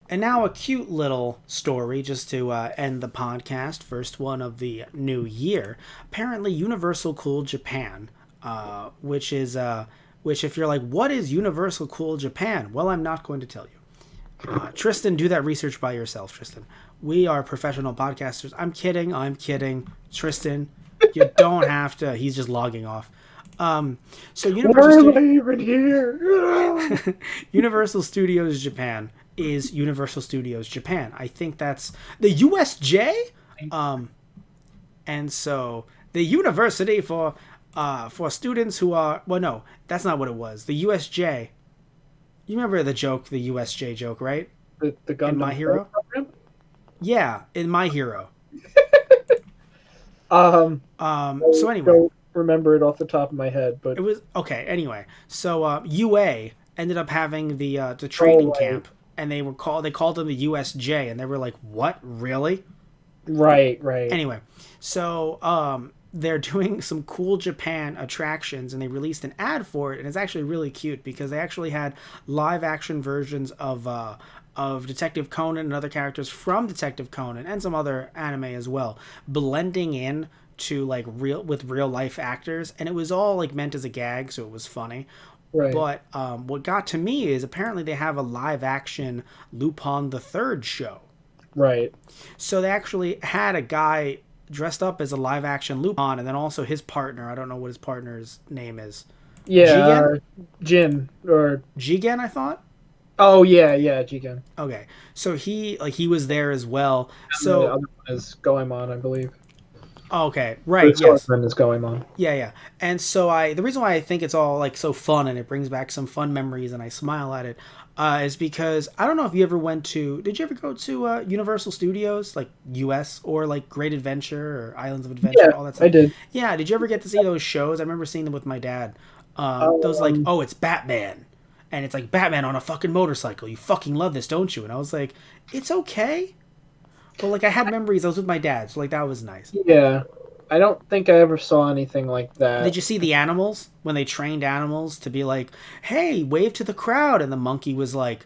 And now a cute little story just to end the podcast, first one of the new year. Apparently, Universal Cool Japan, which if you're like, what is Universal Cool Japan? Well, I'm not going to tell you. Tristan, do that research by yourself, Tristan. We are professional podcasters. I'm kidding. Tristan, you don't have to. He's just logging off. So Why am I even here? Universal Studios Japan is Universal Studios Japan. I think that's the USJ. And so the university for students who are, well, no, that's not what it was. The USJ. You remember the joke, the USJ joke, right? The Gundam in My Hero? program? Yeah, in My Hero. So anyway, don't remember it off the top of my head, but it was okay. Anyway, so UA ended up having the training camp, and they called them the USJ, and they were like, "What, really?" Right. Anyway, so they're doing some cool Japan attractions, and they released an ad for it, and it's actually really cute because they actually had live action versions of Detective Conan and other characters from Detective Conan and some other anime as well, blending in to like real life actors, and it was all like meant as a gag, so it was funny. Right. But what got to me is apparently they have a live action Lupin the Third show. Right. So they actually had a guy dressed up as a live action Lupin, and then also his partner. I don't know what his partner's name is. Yeah, Jin or Jigen, I thought. Oh yeah, Jigen. Okay, so he was there as well. And so the other one is Goemon, I believe. Okay, right. Yes. Is Goemon. Yeah. And so the reason why I think it's all like so fun and it brings back some fun memories and I smile at it is because I don't know if you ever did you ever go to Universal Studios, like US, or like Great Adventure or Islands of Adventure, Yeah, all that stuff? I did. Yeah, did you ever get to see those shows? I remember seeing them with my dad. Those like, oh, it's Batman. And it's like Batman on a fucking motorcycle. You fucking love this, don't you? And I was like, it's okay. But like I had memories. I was with my dad, so like that was nice. Yeah. I don't think I ever saw anything like that. Did you see the animals when they trained animals to be like, "Hey, wave to the crowd," and the monkey was like,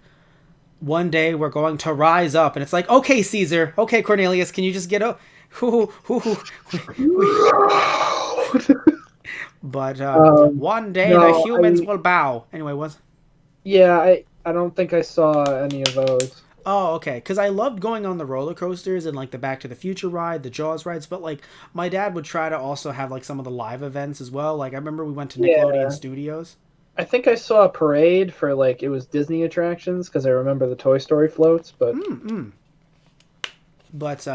"One day we're going to rise up," and it's like, "Okay, Caesar, okay, Cornelius, can you just get up?" But one day the humans will bow. Anyway, what? Yeah, I don't think I saw any of those. Oh, okay. Because I loved going on the roller coasters and like the Back to the Future ride, the Jaws rides, but like my dad would try to also have like some of the live events as well. Like I remember we went to Nickelodeon Studios. I think I saw a parade for like it was Disney attractions because I remember the Toy Story floats, but But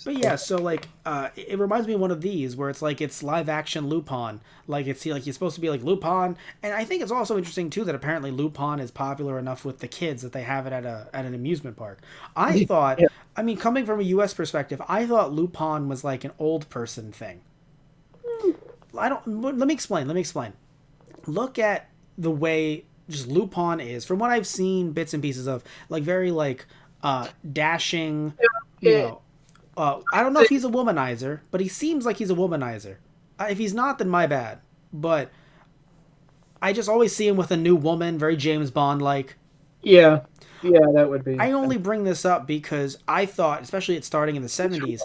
yeah, so like it reminds me of one of these where it's like it's live action Lupin, like it's like you're supposed to be like Lupin, and I think it's also interesting too that apparently Lupin is popular enough with the kids that they have it at an amusement park. I thought, I mean, coming from a U.S. perspective, I thought Lupin was like an old person thing. Let me explain. Look at the way just Lupin is, from what I've seen bits and pieces of, like very like dashing, you know. I don't know if he's a womanizer, but he seems like he's a womanizer. If he's not, then my bad. But I just always see him with a new woman, very James Bond-like. Yeah, that would be. I only bring this up because I thought, especially it starting in the 70s,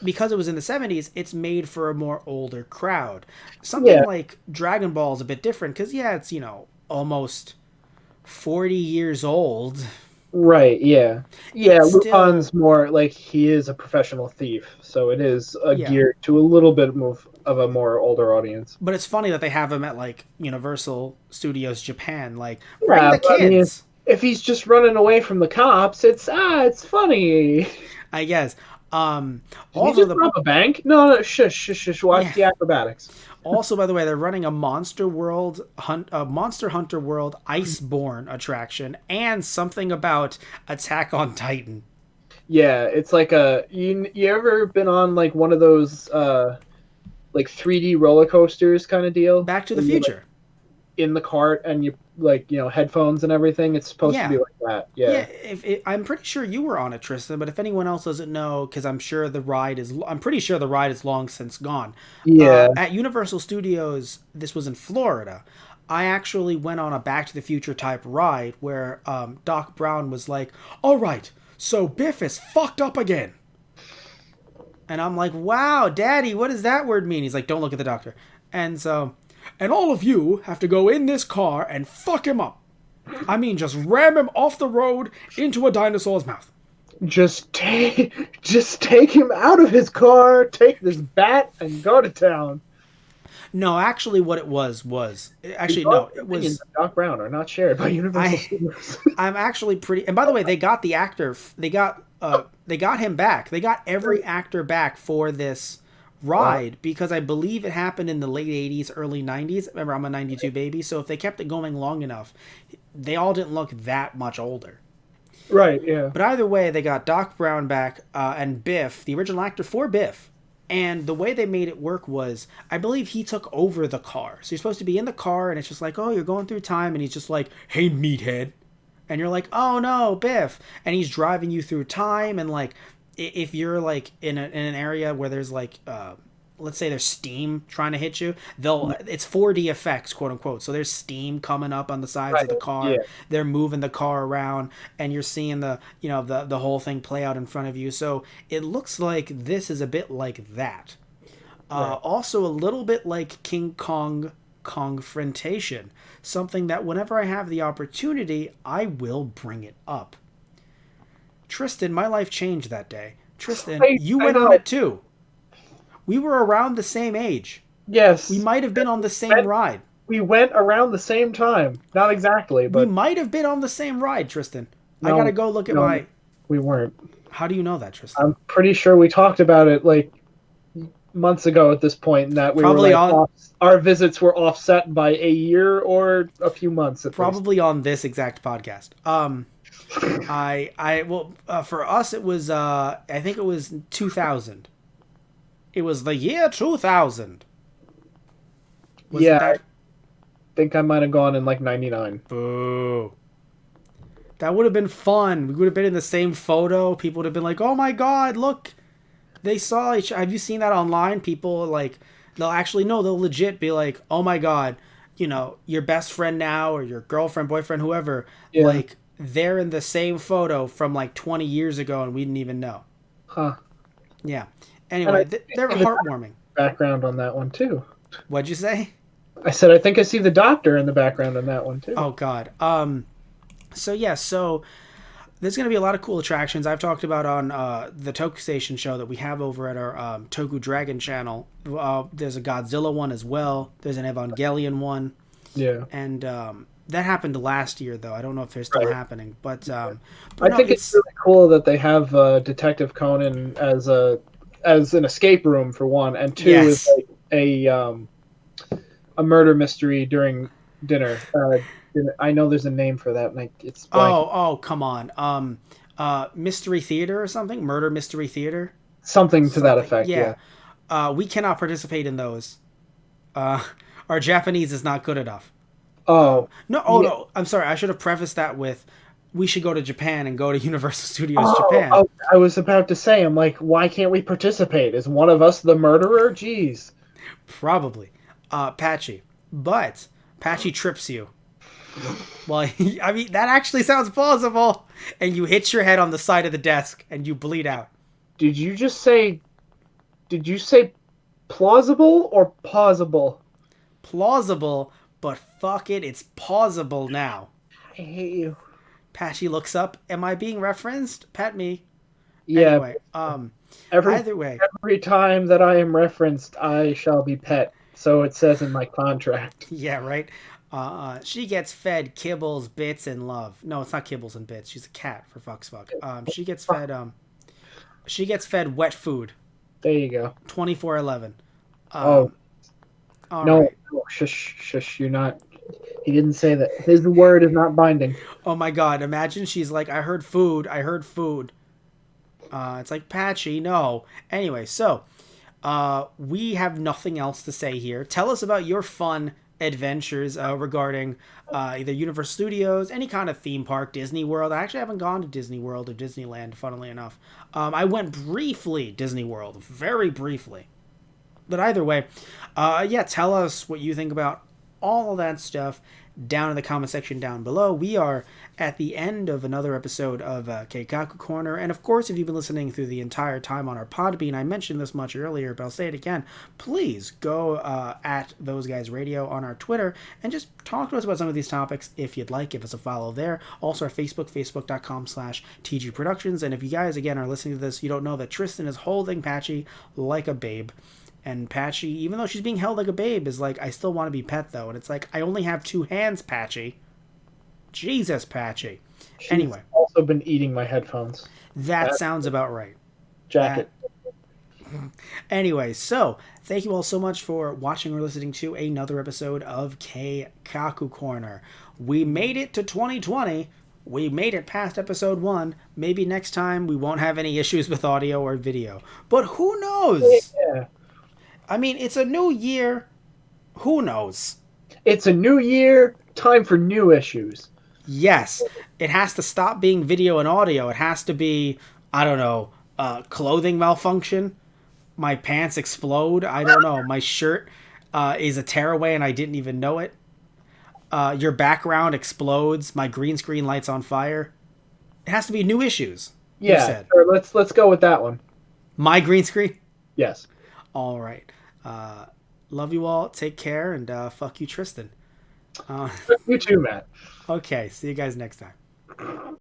because it was in the 70s, it's made for a more older crowd. Something like Dragon Ball is a bit different because, it's, almost 40 years old. Right, yeah. Lupin's more like he is a professional thief, so it is geared to a little bit of a more older audience. But it's funny that they have him at like Universal Studios Japan, like bring the kids. I mean, if he's just running away from the cops, it's funny. I guess. Also, rob a bank? No, shush. Watch the acrobatics. Also, by the way, they're running a Monster Hunter World Iceborne attraction and something about Attack on Titan. Yeah, it's like you ever been on like one of those like 3D roller coasters kind of deal? Back to the Future. In the cart and you like headphones and everything. It's supposed to be like that. Yeah. I'm pretty sure you were on it, Tristan. But if anyone else doesn't know, because I'm pretty sure the ride is long since gone. Yeah. At Universal Studios, this was in Florida. I actually went on a Back to the Future type ride where Doc Brown was like, all right, so Biff is fucked up again. And I'm like, wow, Daddy, what does that word mean? He's like, don't look at the doctor. And so, and all of you have to go in this car and fuck him up. I mean, just ram him off the road into a dinosaur's mouth. Just take him out of his car, take this bat, and go to town. No, actually, what it was actually no, it was Doc Brown are not shared by Universal Studios. I'm actually pretty. And by the way, they got the actor. They got him back. They got every actor back for this ride because I believe it happened in the late 80s, early 90s. Remember, I'm a 92 baby, so if they kept it going long enough, they all didn't look that much older. Right, yeah. But either way, they got Doc Brown back and Biff, the original actor for Biff. And the way they made it work was, I believe he took over the car. So you're supposed to be in the car, and it's just like, oh, you're going through time, and he's just like, hey, meathead. And you're like, oh, no, Biff. And he's driving you through time, and, like, if you're, like, in an area where there's, like, let's say there's steam trying to hit you, it's 4D effects, quote unquote. So there's steam coming up on the sides of the car. Yeah. They're moving the car around, and you're seeing the whole thing play out in front of you. So it looks like this is a bit like that. Right. Also a little bit like King Kong Confrontation, something that whenever I have the opportunity, I will bring it up. Tristan, my life changed that day. Tristan, you went on it too. We were around the same age. Yes. We might have been on the same ride. We went around the same time. Not exactly, but... We might have been on the same ride, Tristan. No, I gotta go look at my... We weren't. How do you know that, Tristan? I'm pretty sure we talked about it, like, months ago at this point, and that we probably were, like, our visits were offset by a year or a few months at probably least. On this exact podcast. For us, it was, I think it was 2000. It was the year 2000. I think I might have gone in like 99. Boo. That would have been fun. We would have been in the same photo. People would have been like, oh my god, look. They saw each... Have you seen that online? People, like, they'll legit be like, oh my god, your best friend now or your girlfriend, boyfriend, whoever, like, they're in the same photo from like 20 years ago and we didn't even know. Huh. Yeah. Anyway, they're heartwarming. Background on that one, too. What'd you say? I said I think I see the doctor in the background on that one, too. Oh, God. So there's going to be a lot of cool attractions. I've talked about on the Toku Station show that we have over at our Toku Dragon channel. There's a Godzilla one as well. There's an Evangelion one. Yeah. And that happened last year, though. I don't know if they're still happening. But I think it's really cool that they have Detective Conan as an escape room, for one, and two is like a murder mystery during dinner. I know there's a name for that, and it's blank. Oh, come on. Mystery Theater or something? Murder Mystery Theater? Something to that effect, yeah. We cannot participate in those. Our Japanese is not good enough. No, I'm sorry. I should have prefaced that with, we should go to Japan and go to Universal Studios Japan. Oh, I was about to say, I'm like, why can't we participate? Is one of us the murderer? Jeez. Probably. Patchy. But Patchy trips you. Well, I mean, that actually sounds plausible. And you hit your head on the side of the desk and you bleed out. Did you say plausible or plausible? Plausible, but fuck it, it's plausible now. I hate you. Patchy looks up. Am I being referenced? Pat me. Yeah. Anyway, either way. Every time that I am referenced, I shall be pet. So it says in my contract. Yeah, right. She gets fed kibbles, bits, and love. No, it's not kibbles and bits. She's a cat, for fuck's fuck. She gets fed. She gets fed wet food. There you go. 24/11. No, right. No, shush. You're not. He didn't say that. His word is not binding. Oh my god! Imagine she's like, I heard food. It's like, Patchy, no. Anyway, so we have nothing else to say here. Tell us about your fun adventures regarding either Universal Studios, any kind of theme park, Disney World. I actually haven't gone to Disney World or Disneyland, funnily enough. I went briefly Disney World, very briefly. But either way, tell us what you think about all of that stuff down in the comment section down below. We are at the end of another episode of Keikaku Corner. And of course, if you've been listening through the entire time on our Podbean, I mentioned this much earlier, but I'll say it again. Please go at Those Guys Radio on our Twitter and just talk to us about some of these topics if you'd like. Give us a follow there. Also, our Facebook, facebook.com/TG Productions. And if you guys, again, are listening to this, you don't know that Tristan is holding Patchy like a babe. And Patchy, even though she's being held like a babe, is like, I still want to be pet, though. And it's like, I only have 2 hands, Patchy. Jesus, Patchy. She's anyway. Also been eating my headphones. That sounds about right. Jacket. Anyway, so, thank you all so much for watching or listening to another episode of Keikaku Corner. We made it to 2020. We made it past episode 1. Maybe next time we won't have any issues with audio or video. But who knows? Yeah. I mean, it's a new year. Who knows? It's a new year. Time for new issues. Yes. It has to stop being video and audio. It has to be, I don't know, clothing malfunction. My pants explode. I don't know. My shirt is a tearaway and I didn't even know it. Your background explodes. My green screen lights on fire. It has to be new issues. Yeah, sure. Let's go with that one. My green screen? Yes. All right. Love you all. Take care, and fuck you, Tristan. You too, Matt. Okay. See you guys next time.